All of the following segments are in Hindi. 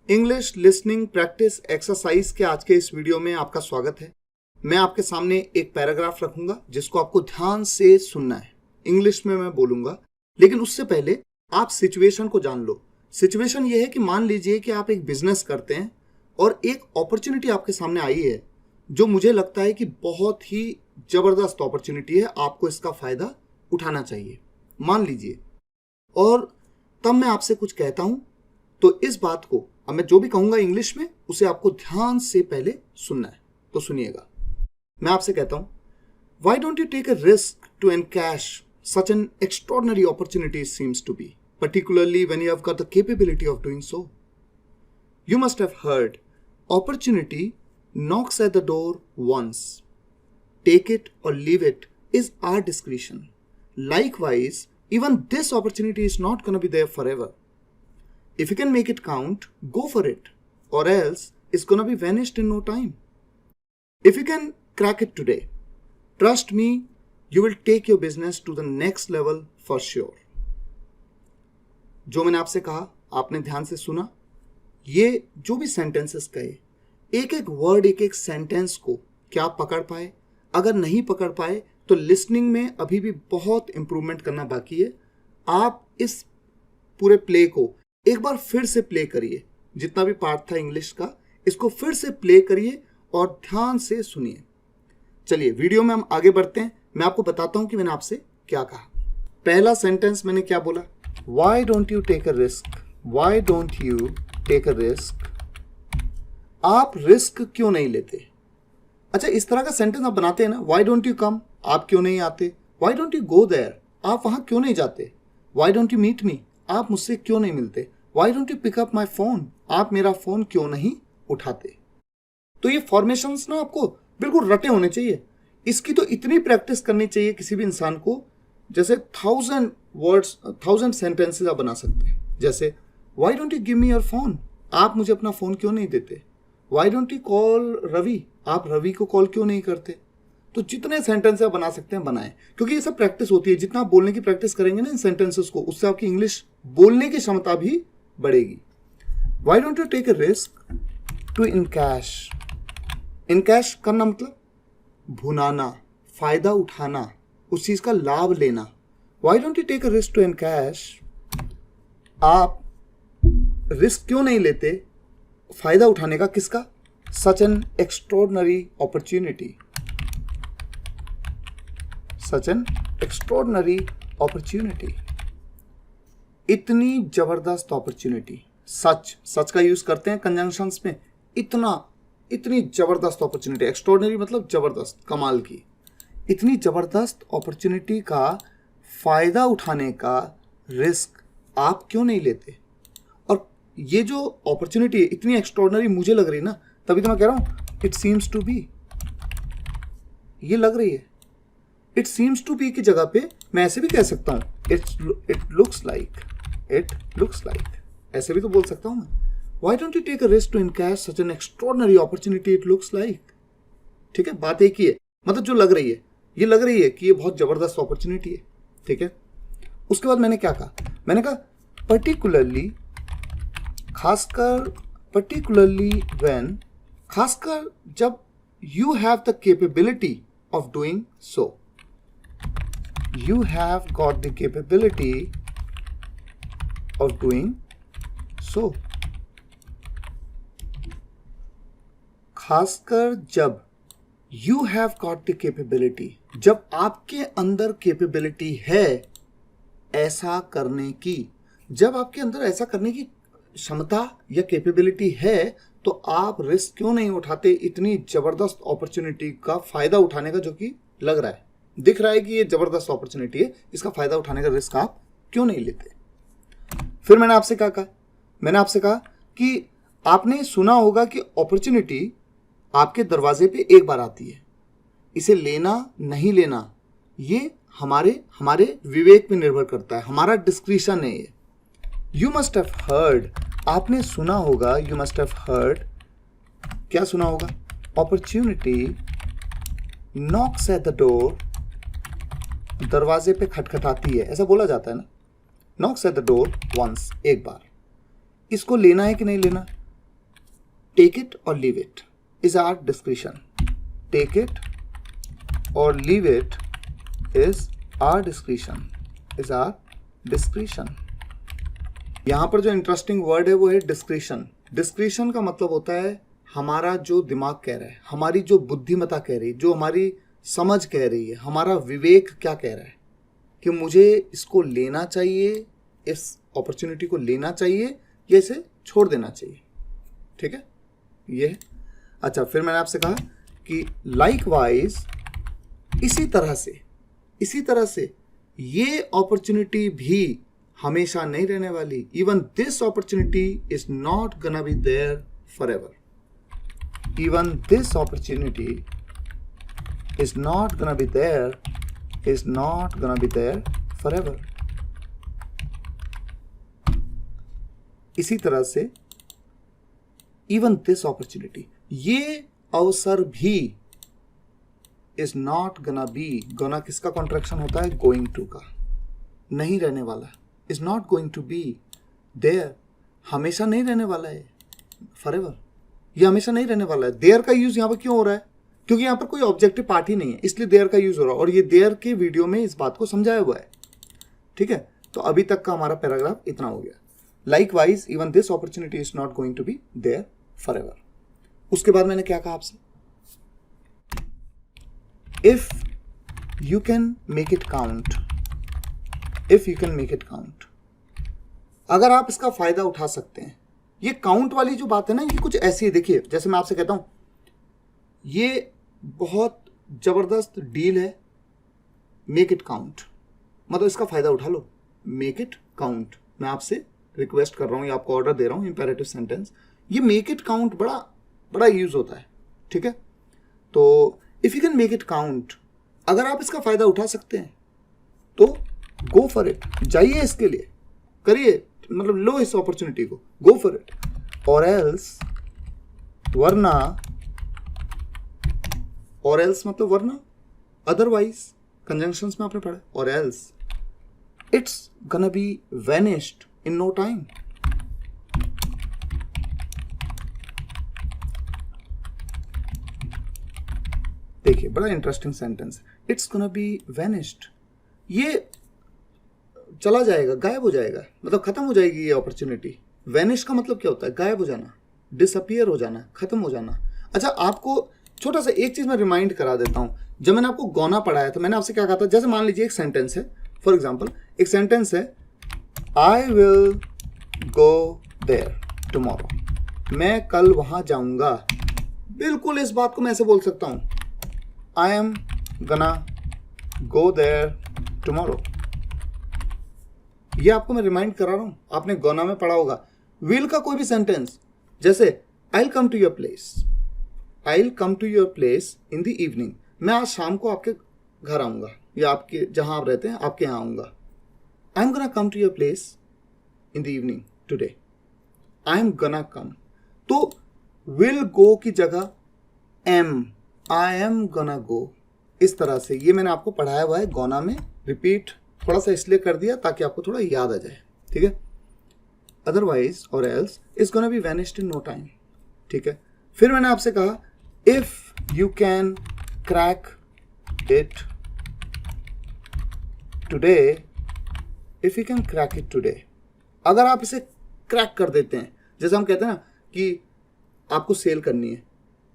इंग्लिश लिसनिंग प्रैक्टिस एक्सरसाइज के आज के इस वीडियो में आपका स्वागत है। मैं आपके सामने एक पैराग्राफ रखूंगा जिसको आपको ध्यान से सुनना है। इंग्लिश में मैं बोलूंगा, लेकिन उससे पहले आप सिचुएशन को जान लो। सिचुएशन ये है कि मान लीजिए कि आप एक बिजनेस करते हैं और एक अपॉर्चुनिटी आपके सामने आई है जो मुझे लगता है कि बहुत ही जबरदस्त अपॉर्चुनिटी है, आपको इसका फायदा उठाना चाहिए, मान लीजिए। और तब मैं आपसे कुछ कहता हूं, तो इस बात को, अब मैं जो भी कहूंगा इंग्लिश में, उसे आपको ध्यान से पहले सुनना है। तो सुनिएगा। मैं आपसे कहता हूं, why don't you take a risk to encash such an extraordinary opportunity seems to be, particularly when you have got the capability of doing so. You must have heard, opportunity knocks at the door once. Take it or leave it is our discretion. Likewise, even this opportunity is not going to be there forever. If you can make it count, go for it, or else it's going to be vanished in no time. If you can crack it today, trust me, you will take your business to the next level for sure. जो मैंने आपसे कहा, आपने ध्यान से सुना। ये जो भी सेंटेंसेस कहे, एक एक वर्ड, एक एक सेंटेंस को क्या आप पकड़ पाए? अगर नहीं पकड़ पाए तो लिसनिंग में अभी भी बहुत इंप्रूवमेंट करना बाकी है। आप इस पूरे प्ले को एक बार फिर से प्ले करिए। जितना भी पार्ट था इंग्लिश का, इसको फिर से प्ले करिए और ध्यान से सुनिए। चलिए वीडियो में हम आगे बढ़ते हैं। मैं आपको बताता हूं कि मैंने आपसे क्या कहा। पहला सेंटेंस मैंने क्या बोला? Why don't you take a risk? Why don't you take a risk? आप रिस्क क्यों नहीं लेते? अच्छा, इस तरह का सेंटेंस आप बनाते हैं ना, Why don't you come? आप क्यों नहीं आते? Why don't you go there? आप वहां क्यों नहीं जाते? Why don't you meet me? आप मुझसे क्यों नहीं मिलते? Why don't you pick up my phone? आप मेरा फोन क्यों नहीं उठाते? तो ये फॉर्मेशंस ना आपको बिल्कुल रटे होने चाहिए। इसकी तो इतनी प्रैक्टिस करनी चाहिए किसी भी इंसान को, जैसे 1000 वर्ड्स, 1000 सेंटेंसेस आप बना सकते हैं। जैसे why don't you give me your phone? आप मुझे अपना फोन क्यों नहीं देते? Why don't you call Ravi? आप रवि को कॉल क्यों नहीं करते? तो जितने सेंटेंस आप बना सकते हैं बनाएं, क्योंकि ये सब प्रैक्टिस होती है। जितना आप बोलने की प्रैक्टिस करेंगे ना इन सेंटेंसेस को, उससे आपकी इंग्लिश बोलने की क्षमता भी बढ़ेगी। Why don't you take a risk to encash? Encash करना मतलब भुनाना, फायदा उठाना, उस चीज का लाभ लेना। Why don't you take a risk to encash? आप रिस्क क्यों नहीं लेते फायदा उठाने का? किसका? Such an extraordinary opportunity, such an extraordinary opportunity, इतनी जबरदस्त अपॉर्चुनिटी। सच का यूज करते हैं कंजंक्शंस में। इतनी जबरदस्त अपॉर्चुनिटी, एक्स्ट्रॉर्डिनरी मतलब जबरदस्त, कमाल की। इतनी जबरदस्त अपॉर्चुनिटी का फायदा उठाने का रिस्क आप क्यों नहीं लेते? और ये जो अपॉर्चुनिटी इतनी एक्स्ट्रॉर्डिनरी मुझे लग रही है ना, तभी तो मैं कह रहा हूं इट सीम्स टू बी। ये लग रही है। इट सीम्स टू बी की जगह पे मैं ऐसे भी कह सकता हूं, इट लुक्स लाइक, ऐसे भी तो बोल सकता हूं मैं। Why don't you take a risk to encash such an extraordinary opportunity, it looks like. ठीक है, बात एक ही है, मतलब जो लग रही है, ये लग रही है कि ये बहुत जबरदस्त अपॉर्चुनिटी है। ठीक है, उसके बाद मैंने क्या कहा? मैंने कहा पर्टिकुलरली, खासकर जब you have the capability of doing so, you have got the capability of doing so. खासकर जब you have got the capability, जब आपके अंदर कैपेबिलिटी है ऐसा करने की, जब आपके अंदर ऐसा करने की क्षमता या कैपेबिलिटी है, तो आप रिस्क क्यों नहीं उठाते इतनी जबरदस्त अपॉर्चुनिटी का फायदा उठाने का, जो कि लग रहा है, दिख रहा है कि ये जबरदस्त अपॉर्चुनिटी है, इसका फायदा उठाने का रिस्क आप क्यों नहीं लेते? फिर मैंने आपसे क्या कहा? मैंने आपसे कहा कि आपने सुना होगा कि अपॉर्चुनिटी आपके दरवाजे पे एक बार आती है, इसे लेना नहीं लेना ये हमारे विवेक पे निर्भर करता है, हमारा डिस्क्रिशन है ये। यू मस्ट हैव हर्ड, आपने सुना होगा, यू मस्ट हैव हर्ड, क्या सुना होगा? Opportunity knocks at the door, दरवाजे पे खटखटाती है, ऐसा बोला जाता है ना। Knocks at the door once, एक बार। इसको लेना है कि नहीं लेना? टेक इट और leave it is our discretion. Take it और leave it is our discretion, is our discretion. यहां पर जो इंटरेस्टिंग वर्ड है वो है डिस्क्रिशन। डिस्क्रिशन का मतलब होता है हमारा जो दिमाग कह रहा है, हमारी जो बुद्धिमत्ता कह रही है, जो हमारी समझ कह रही है, हमारा विवेक क्या कह रहा है कि मुझे इसको लेना चाहिए, इस अपॉर्चुनिटी को लेना चाहिए या इसे छोड़ देना चाहिए। ठीक है, ये है। अच्छा, फिर मैंने आपसे कहा कि लाइकवाइज इसी तरह से ये अपॉर्चुनिटी भी हमेशा नहीं रहने वाली। Even this opportunity is not gonna be there forever. Even this opportunity is not gonna be there forever। इसी तरह से even this opportunity, ये अवसर भी is not gonna be, gonna किसका कॉन्ट्रैक्शन होता है? going to का, नहीं रहने वाला, is not going to be there, हमेशा नहीं रहने वाला है, forever, ये हमेशा नहीं रहने वाला है। there का यूज यहां पर क्यों हो रहा है? क्योंकि यहां पर कोई ऑब्जेक्टिव पार्ट ही नहीं है, इसलिए देयर का यूज हो रहा है, और ये देयर के वीडियो में इस बात को समझाया हुआ है। ठीक है, तो अभी तक का हमारा पैराग्राफ इतना हो गया। Likewise even this opportunity is not going to be there forever. उसके बाद मैंने क्या कहा आपसे? If you can make it count, if you can make it count, अगर आप इसका फायदा उठा सकते हैं। ये काउंट वाली जो बात है ना, ये कुछ ऐसी है। देखिए, जैसे मैं आपसे कहता हूं ये बहुत जबरदस्त डील है, मेक इट काउंट, मतलब इसका फायदा उठा लो, मेक इट काउंट। मैं आपसे रिक्वेस्ट कर रहा हूं या आपको ऑर्डर दे रहा हूं, इंपेरेटिव सेंटेंस। ये मेक इट काउंट बड़ा यूज होता है। ठीक है, तो if you can make it count, अगर आप इसका फायदा उठा सकते हैं तो गो फॉर इट, जाइए इसके लिए, करिए, मतलब लो इस अपॉर्चुनिटी को, गो फॉर इट। और एल्स, वरना, और एल्स मतलब वरना, अदरवाइज, कंजंक्शंस में आपने पढ़ा, और else it's gonna be vanished in no time. देखिए, बड़ा interesting sentence, it's gonna be vanished, ये चला जाएगा, गायब हो जाएगा, मतलब खत्म हो जाएगी ये अपॉर्चुनिटी। वैनिश का मतलब क्या होता है? गायब हो जाना, डिसअपियर हो जाना, खत्म हो जाना। अच्छा, आपको छोटा सा एक चीज मैं रिमाइंड करा देता हूं। जब मैंने आपको गोना पढ़ाया तो मैंने आपसे क्या कहा था? जैसे मान लीजिए एक सेंटेंस है, फॉर एग्जांपल एक सेंटेंस है, I will go there tomorrow, मैं कल वहां जाऊंगा। बिल्कुल इस बात को मैं ऐसे बोल सकता हूं, आई एम गना गो देयर टुमारो। ये आपको मैं रिमाइंड करा रहा हूं, आपने गोना में पढ़ा होगा। विल का कोई भी सेंटेंस, जैसे I will come to your place, I will come to your place in the evening, मैं आज शाम को आपके घर आऊंगा, या आपके जहां आप रहते हैं आपके यहाँ आऊंगा। I am gonna come to your place in the evening today, I am gonna come. तो विल गो की जगह एम, आई एम गना गो, इस तरह से ये मैंने आपको पढ़ाया हुआ है गोना में। रिपीट थोड़ा सा इसलिए कर दिया ताकि आपको थोड़ा याद आ जाए। ठीक है, अदरवाइज और else is gonna be vanished in no time. ठीक है, फिर मैंने आपसे कहा if you can crack it today, if you can crack it today, अगर आप इसे क्रैक कर देते हैं, जैसे हम कहते हैं ना कि आपको सेल करनी है,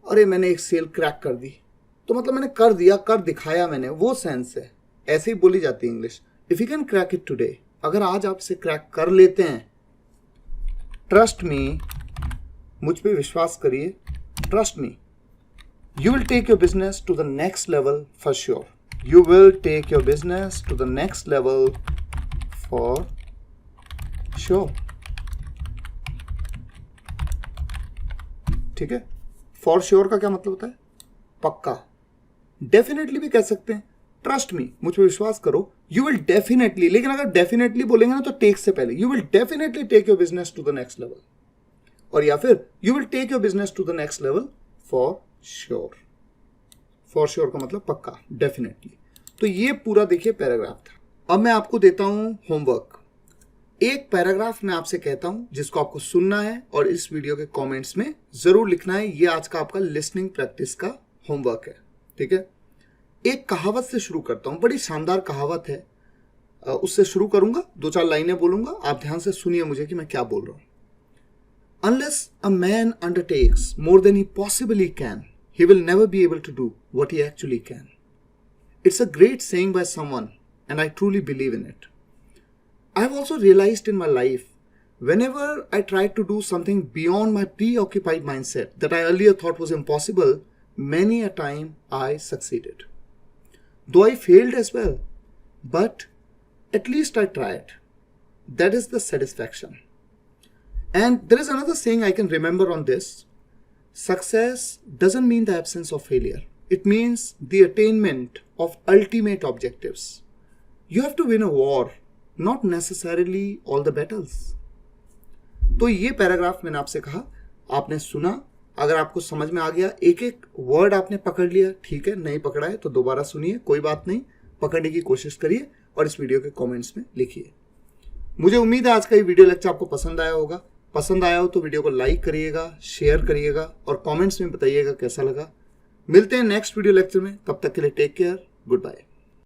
अरे मैंने एक सेल क्रैक कर दी, तो मतलब मैंने कर दिया, कर दिखाया मैंने, वो सेंस है। ऐसे ही बोली जाती है English. If you can crack it today, अगर आज आप इसे क्रैक कर लेते हैं, ट्रस्ट मी, मुझ पे विश्वास करिए, trust me, you will take your business to the next level for sure. You will take your business to the next level for sure. ठीक है, for sure का क्या मतलब होता है? पक्का। डेफिनेटली भी कह सकते हैं, ट्रस्ट मी, मुझ पर विश्वास करो, यू विल डेफिनेटली, लेकिन अगर डेफिनेटली बोलेंगे ना तो टेक से पहले, you will definitely take your business to the next level, और या फिर you will take your business to the next level for sure. For sure का मतलब पक्का, डेफिनेटली। तो ये पूरा देखिए पैराग्राफ था। अब मैं आपको देता हूं होमवर्क। एक पैराग्राफ मैं आपसे कहता हूं जिसको आपको सुनना है और इस वीडियो के कमेंट्स में जरूर लिखना है। ये आज का आपका लिसनिंग प्रैक्टिस का होमवर्क है, ठीक है। एक कहावत से शुरू करता हूं, बड़ी शानदार कहावत है, उससे शुरू करूंगा, 2-4 लाइनें बोलूंगा, आप ध्यान से सुनिए मुझे कि मैं क्या बोल रहा हूं। Unless a man undertakes more than he possibly can, he will never be able to do what he actually can. It's a great saying by someone, and I truly believe in it. I have also realized in my life, whenever I tried to do something beyond my preoccupied mindset that I earlier thought was impossible, many a time I succeeded. Though I failed as well, but at least I tried. That is the satisfaction. And there is another saying I can remember on this. Success doesn't mean the absence of failure. It means the attainment of ultimate objectives. You have to win a war, not necessarily all the battles. तो ये पैराग्राफ मैंने आपसे कहा, आपने सुना, अगर आपको समझ में आ गया, एक एक वर्ड आपने पकड़ लिया, ठीक है, नहीं पकड़ा है तो दोबारा सुनिए, कोई बात नहीं, पकड़ने की कोशिश करिए और इस वीडियो के कमेंट्स में लिखिए। मुझे उम्मीद है आज का ये वीडियो लेक्चर आपको पसंद आया होगा। पसंद आया हो तो वीडियो को लाइक करिएगा, शेयर करिएगा और कमेंट्स में बताइएगा कैसा लगा। मिलते हैं नेक्स्ट वीडियो लेक्चर में, तब तक के लिए टेक केयर, गुड बाय।